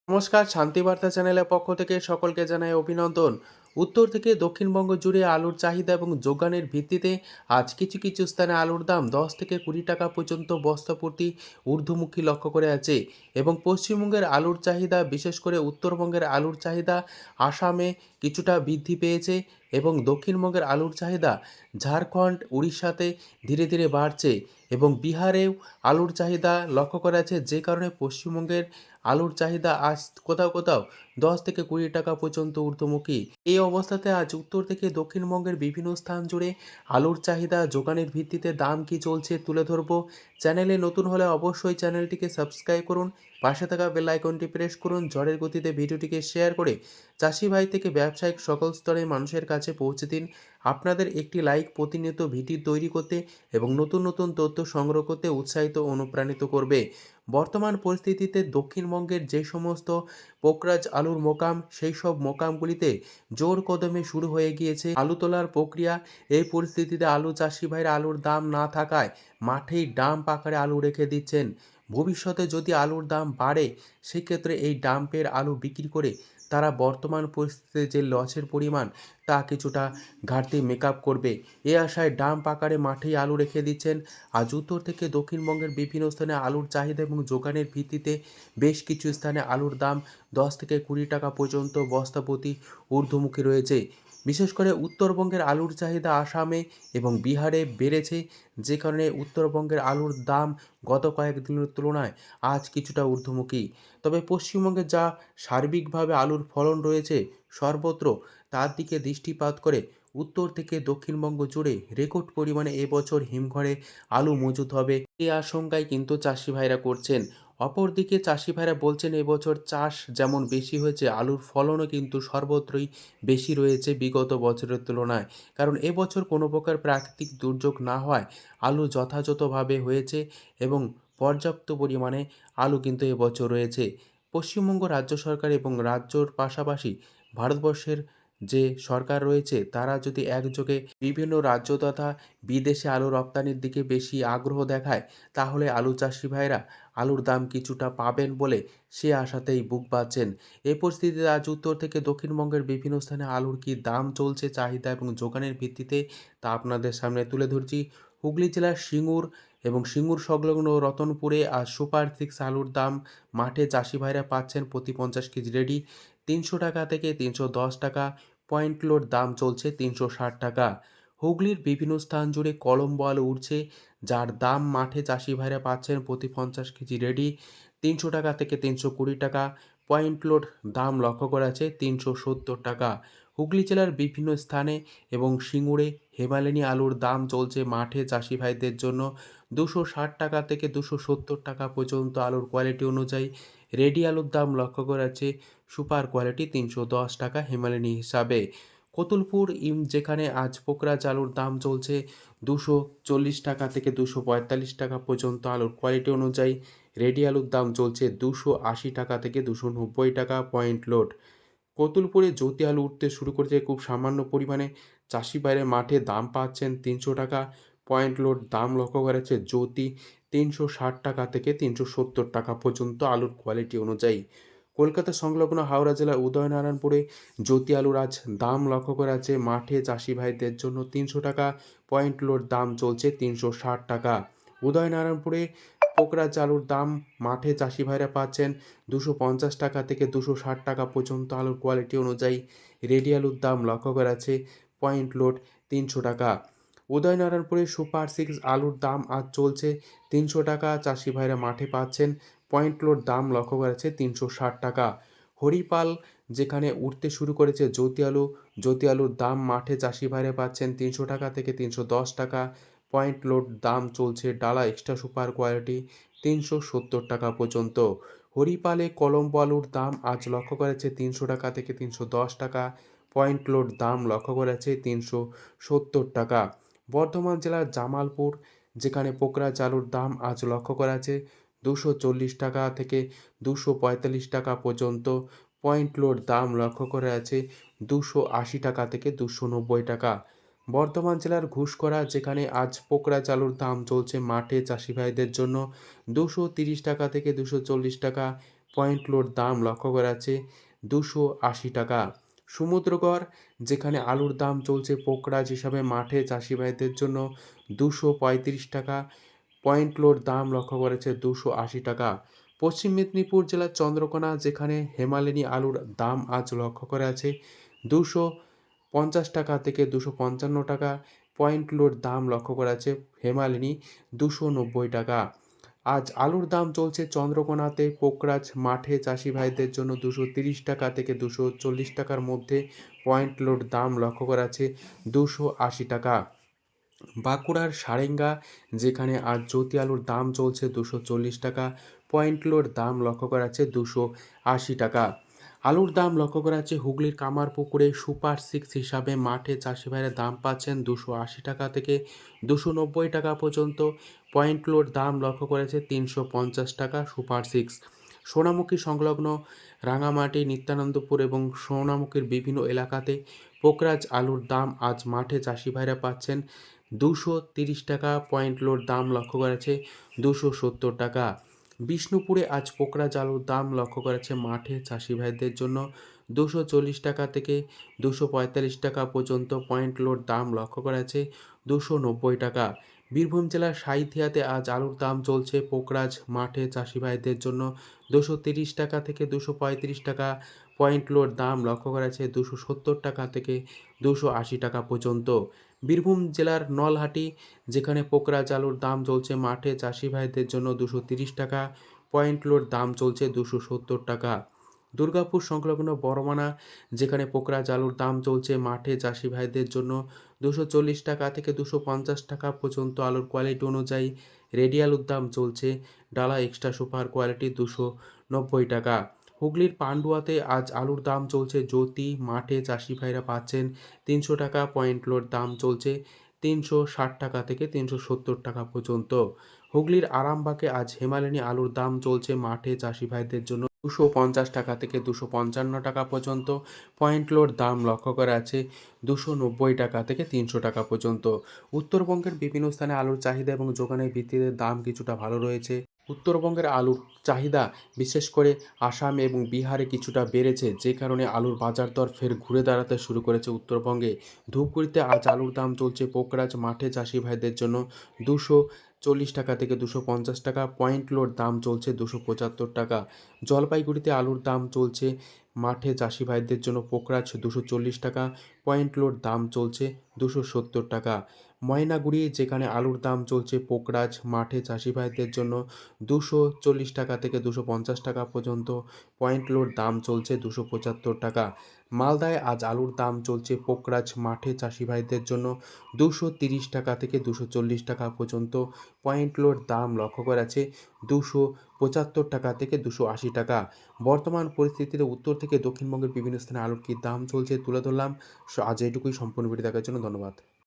নমস্কার, শান্তিবার্তা চ্যানেলের পক্ষ থেকে সকলকে জানাই অভিনন্দন। উত্তর থেকে দক্ষিণবঙ্গ জুড়ে আলুর চাহিদা এবং যোগানের ভিত্তিতে আজ কিছু কিছু স্থানে আলুর দাম 10 থেকে 20 টাকা পর্যন্ত বস্তা প্রতি ঊর্ধ্বমুখী লক্ষ্য করে আছে। এবং পশ্চিমবঙ্গের আলুর চাহিদা, বিশেষ করে উত্তরবঙ্গের আলুর চাহিদা আসামে কিছুটা বৃদ্ধি পেয়েছে এবং দক্ষিণবঙ্গের আলুর চাহিদা ঝাড়খণ্ড, উড়িষ্যাতে ধীরে ধীরে বাড়ছে এবং বিহারেও আলুর চাহিদা লক্ষ্য করা আছে, যে কারণে পশ্চিমবঙ্গের আলুর চাহিদা আজ কোথাও কোথাও 10 থেকে 20 টাকা পর্যন্ত ঊর্ধ্বমুখী। এই অবস্থাতে আজ উত্তর থেকে দক্ষিণবঙ্গের বিভিন্ন স্থান জুড়ে আলুর চাহিদা যোগানের ভিত্তিতে দাম কি চলছে তুলে ধরবো। চ্যানেলে নতুন হলে অবশ্যই চ্যানেলটিকে সাবস্ক্রাইব করুন, পাশে থাকা বেল আইকনটি প্রেস করুন, ঝড়ের গতিতে ভিডিওটিকে শেয়ার করে চাষি ভাই থেকে ব্যবসায়িক সকল স্তরের মানুষের কাছে পৌঁছে দিন। আপনাদের একটি লাইক প্রতিনিয়ত ভিডিও তৈরি করতে এবং নতুন নতুন তথ্য সংগ্রহ করতে উৎসাহিত অনুপ্রাণিত করবে। বর্তমান পরিস্থিতিতে দক্ষিণবঙ্গের যে সমস্ত পোকরাজ আলুর মোকাম, সেই সব মোকামগুলিতে জোর কদমে শুরু হয়ে গিয়েছে আলু তোলার প্রক্রিয়া। এই পরিস্থিতিতে আলু চাষি ভাইরা আলুর দাম না থাকায় মাঠেই ডাম্প আকারে আলু রেখে দিচ্ছেন। ভবিষ্যতে যদি আলুর দাম বাড়ে, সেক্ষেত্রে এই ডাম্পের আলু বিক্রি করে তারা বর্তমান পরিস্থিতিতে যে লসের পরিমাণ তা কিছুটা ঘাটতি মেকআপ করবে। এ আশায় ডাম্প আকারে মাঠেই আলু রেখে দিচ্ছেন। আজ উত্তর থেকে দক্ষিণবঙ্গের বিভিন্ন স্থানে আলুর চাহিদা এবং যোগানের ভিত্তিতে বেশ কিছু স্থানে আলুর দাম 10 থেকে 20 টাকা পর্যন্ত বস্তা প্রতি ঊর্ধ্বমুখী রয়েছে। বিশেষ করে উত্তরবঙ্গের আলুর চাহিদা আসামে এবং বিহারে বেড়েছে, যে কারণে উত্তরবঙ্গের আলুর দাম গত কয়েকদিনের তুলনায় আজ কিছুটা ঊর্ধ্বমুখী। তবে পশ্চিমবঙ্গে যা সার্বিকভাবে আলুর ফলন রয়েছে সর্বত্র, তার দিকে দৃষ্টিপাত করে উত্তর থেকে দক্ষিণবঙ্গ জুড়ে রেকর্ড পরিমাণে এবছর হিমঘরে আলু মজুত হবে এই আশঙ্কাই কিন্তু চাষি ভাইরা করছেন। অপরদিকে চাষি ভাইরা বলছেন এবছর চাষ যেমন বেশি হয়েছে, আলুর ফলনও কিন্তু সর্বত্রই বেশি রয়েছে বিগত বছরের তুলনায়। কারণ এবছর কোনো প্রকার প্রাকৃতিক দুর্যোগ না হওয়ায় আলু যথাযথভাবে হয়েছে এবং পর্যাপ্ত পরিমাণে আলু কিন্তু এবছর রয়েছে। পশ্চিমবঙ্গ রাজ্য সরকার এবং রাজ্যর পাশাপাশি ভারতবর্ষের যে সরকার রয়েছে, তারা যদি একযোগে বিভিন্ন রাজ্য তথা বিদেশে আলু রপ্তানির দিকে বেশি আগ্রহ দেখায়, তাহলে আলু চাষি ভাইরা আলুর দাম কিছুটা পাবেন বলে সে আশাতেই বুক বাঁধছেন। এই পরিস্থিতিতে আজ উত্তর থেকে দক্ষিণবঙ্গের বিভিন্ন স্থানে আলুর কী দাম চলছে, চাহিদা এবং যোগানের ভিত্তিতে তা আপনাদের সামনে তুলে ধরছি। হুগলি জেলার সিঙ্গুর এবং সিঙ্গুর সংলগ্ন রতনপুরে আজ সুপার 6 আলুর দাম মাঠে চাষি ভাইরা পাচ্ছেন প্রতি 50 কেজি রেডি 300 টাকা থেকে 310 টাকা। পয়েন্ট লোড দাম চলছে 360 টাকা। হুগলির বিভিন্ন স্থান জুড়ে কলম্বো আলু উঠছে, যার দাম মাঠে চাষি ভাইরা পাচ্ছেন প্রতি 50 কেজি রেডি 300 টাকা থেকে 320 টাকা। পয়েন্ট লোড দাম লক্ষ্য করা আছে 370 টাকা। হুগলি জেলার বিভিন্ন স্থানে এবং সিঙ্গুরে হেমালিনী আলুর দাম চলছে মাঠে চাষি ভাইদের জন্য 260 টাকা থেকে 270 টাকা পর্যন্ত আলুর কোয়ালিটি অনুযায়ী। রেডি আলুর দাম লক্ষ্য করা আছে সুপার কোয়ালিটি 310 টাকা হিমালয়ানি হিসাবে। কতুলপুর যেখানে আজ পোকরাজ আলুর দাম চলছে 240 টাকা থেকে 245 টাকা পর্যন্ত আলুর কোয়ালিটি অনুযায়ী। রেডি আলুর দাম চলছে 280 টাকা থেকে 290 টাকা। পয়েন্ট লোড কতুলপুরে জ্যোতি আলু উঠতে শুরু করেছে খুব সামান্য পরিমাণে, চাষি বাইরে মাঠে দাম পাচ্ছেন 300 টাকা। পয়েন্ট লোড দাম লক্ষ্য করা যাচ্ছে জ্যোতি 360 টাকা থেকে 370 টাকা পর্যন্ত আলুর কোয়ালিটি অনুযায়ী। কলকাতা সংলগ্ন হাওড়া জেলার উদয়নারায়ণপুরে জ্যোতি আলুর আজ দাম লক্ষ্য করা যাচ্ছে মাঠে চাষি ভাইদের জন্য 300 টাকা। পয়েন্ট লোড দাম চলছে 360 টাকা। উদয়নারায়ণপুরে পোকরাজ আলুর দাম মাঠে চাষি ভাইরা পাচ্ছেন 250 টাকা থেকে 260 টাকা পর্যন্ত আলুর কোয়ালিটি অনুযায়ী। রেডি আলুর দাম লক্ষ্য করা আছে পয়েন্ট লোড 300 টাকা। উদয়নারায়ণপুরে সুপার 6 আলুর দাম আজ চলছে 300 টাকা, চাষি ভাইরা মাঠে পাচ্ছেন পয়েন্ট লোড দাম লক্ষ্য করা আছে 360 টাকা। হরিপাল যেখানে উঠতে শুরু করেছে জ্যোতি আলুর দাম মাঠে চাষি ভাইরা পাচ্ছেন 300 টাকা থেকে 310 টাকা। পয়েন্ট লোড দাম চলছে ডালা এক্সট্রা সুপার কোয়ালিটি 370 টাকা পর্যন্ত। হরিপালে কলম্বো আলুর দাম আজ লক্ষ্য করেছে 300 টাকা থেকে 310 টাকা। পয়েন্ট লোড দাম লক্ষ্য করেছে 370 টাকা। বর্ধমান জেলার জামালপুর যেখানে পোকরাজ আলুর দাম আজ লক্ষ্য করা আছে 240 টাকা থেকে 245 টাকা পর্যন্ত। পয়েন্ট লোড দাম লক্ষ্য করা আছে 280 টাকা থেকে 290 টাকা। বর্ধমান জেলার ঘুষকরা যেখানে আজ পোকরাজ আলুর দাম চলছে মাঠে চাষি ভাইদের জন্য 230 টাকা থেকে 240 টাকা। পয়েন্ট লোড দাম লক্ষ্য করা যাচ্ছে 280 টাকা। সমুদ্রগড় যেখানে আলুর দাম চলছে পোকরাজ হিসাবে মাঠে চাষি ভাইদের জন্য 235 টাকা, পয়েন্ট লোড দাম লক্ষ্য করেছে 280 টাকা। পশ্চিম মেদিনীপুর জেলার চন্দ্রকোনা যেখানে হেমালিনী আলুর দাম আজ লক্ষ্য করা আছে 250 টাকা থেকে 255 টাকা, পয়েন্ট লোড দাম লক্ষ্য করা আছে হেমালিনী 290 টাকা। আজ আলুর দাম চলছে চন্দ্রকোনাতে পোকরাজ মাঠে চাষি ভাইদের জন্য 230 টাকা থেকে 240 টাকার মধ্যে, পয়েন্ট লোড দাম লক্ষ্য করা আছে 280 টাকা। বাঁকুড়ার সারেঙ্গা যেখানে আজ জ্যোতি আলুর দাম চলছে 240 টাকা, পয়েন্ট লোড দাম লক্ষ্য করা আছে 280 টাকা। আলুর দাম লক্ষ্য করা আছে হুগলির কামারপুকুরে সুপার 6 হিসাবে মাঠে চাষি ভাইরা দাম পাচ্ছেন 280 টাকা থেকে 290 টাকা পর্যন্ত, পয়েন্ট লোড দাম লক্ষ্য করেছে 350 টাকা সুপার 6। সোনামুখী সংলগ্ন রাঙামাটি, নিত্যানন্দপুর এবং সোনামুখীর বিভিন্ন এলাকাতে পোকরাজ আলুর দাম আজ মাঠে চাষি ভাইরা পাচ্ছেন 230 টাকা, পয়েন্ট লোড দাম লক্ষ্য করেছে 270 টাকা। বিষ্ণুপুরে আজ পোকরাজ আলুর দাম লক্ষ্য করেছে মাঠে চাষি ভাইদের জন্য 240 টাকা থেকে 245 টাকা পর্যন্ত, পয়েন্ট লোড দাম লক্ষ্য করেছে 290 টাকা। বীরভূম জেলার সাঁইথিয়াতে আজ আলুর দাম চলছে পোকরাজ মাঠে চাষি ভাইদের জন্য 230 টাকা থেকে 235 টাকা, পয়েন্ট লোড দাম লক্ষ্য করেছে 270 টাকা থেকে 280 টাকা পর্যন্ত। বীরভূম জেলার নলহাটি যেখানে পোকরাজ আলুর দাম চলছে মাঠে চাষি ভাইদের জন্য 230 টাকা, পয়েন্ট লোড দাম চলছে 270 টাকা। দুর্গাপুর সংলগ্ন বড়মানা যেখানে পোকরাজ আলুর দাম চলছে মাঠে চাষি ভাইদের জন্য 240 টাকা থেকে 250 টাকা পর্যন্ত, আলুর কোয়ালিটি অনুযায়ী রেডি আলুর দাম চলছে ডালা এক্সট্রা সুপার কোয়ালিটি 290 টাকা। হুগলির পান্ডুয়াতে আজ আলুর দাম চলছে জ্যোতি, মাঠে চাষি ভাইরা পাচ্ছেন 300 টাকা, পয়েন্ট লোড দাম চলছে 360 টাকা থেকে 370 টাকা পর্যন্ত। হুগলির আরামবাগে আজ হেমালিনী আলুর দাম চলছে মাঠে চাষি ভাইদের জন্য 250 টাকা থেকে 255 টাকা পর্যন্ত, পয়েন্ট লোড দাম লক্ষ্য করা আছে 290 টাকা থেকে 300 টাকা পর্যন্ত। উত্তরবঙ্গের বিভিন্ন স্থানে আলুর চাহিদা এবং যোগানের ভিত্তিতে দাম কিছুটা ভালো রয়েছে। উত্তরবঙ্গের আলুর চাহিদা বিশেষ করে আসাম এবং বিহারে কিছুটা বেড়েছে, যে কারণে আলুর বাজার দর ফের ঘুরে দাঁড়াতে শুরু করেছে উত্তরবঙ্গে। ধূপগুড়িতে আজ আলুর দাম চলছে পোকরাজ মাঠে চাষি ভাইদের জন্য 240 টাকা থেকে 250 টাকা, পয়েন্ট লোড দাম চলছে 275 টাকা। জলপাইগুড়িতে আলুর দাম চলছে মাঠে চাষি ভাইদের জন্য পোকরাজ 240 টাকা, পয়েন্ট লোড দাম চলছে 270 টাকা। ময়নাগুড়ি যেখানে আলুর দাম চলছে পোকরাজ মাঠে চাষি ভাইদের জন্য 240 টাকা থেকে 250 টাকা পর্যন্ত, পয়েন্ট লোড দাম চলছে 275 টাকা। মালদায় আজ আলুর দাম চলছে পোকরাজ মাঠে চাষি ভাইদের জন্য 230 টাকা থেকে 240 টাকা পর্যন্ত, পয়েন্ট লোড দাম লক্ষ্য করা আছে 275 টাকা থেকে 280 টাকা। বর্তমান পরিস্থিতিতে উত্তর থেকে দক্ষিণবঙ্গের বিভিন্ন স্থানে আলুর কী দাম চলছে তুলে ধরলাম। আজ এইটুকুই, সম্পূর্ণ ভিডিও দেখার জন্য ধন্যবাদ।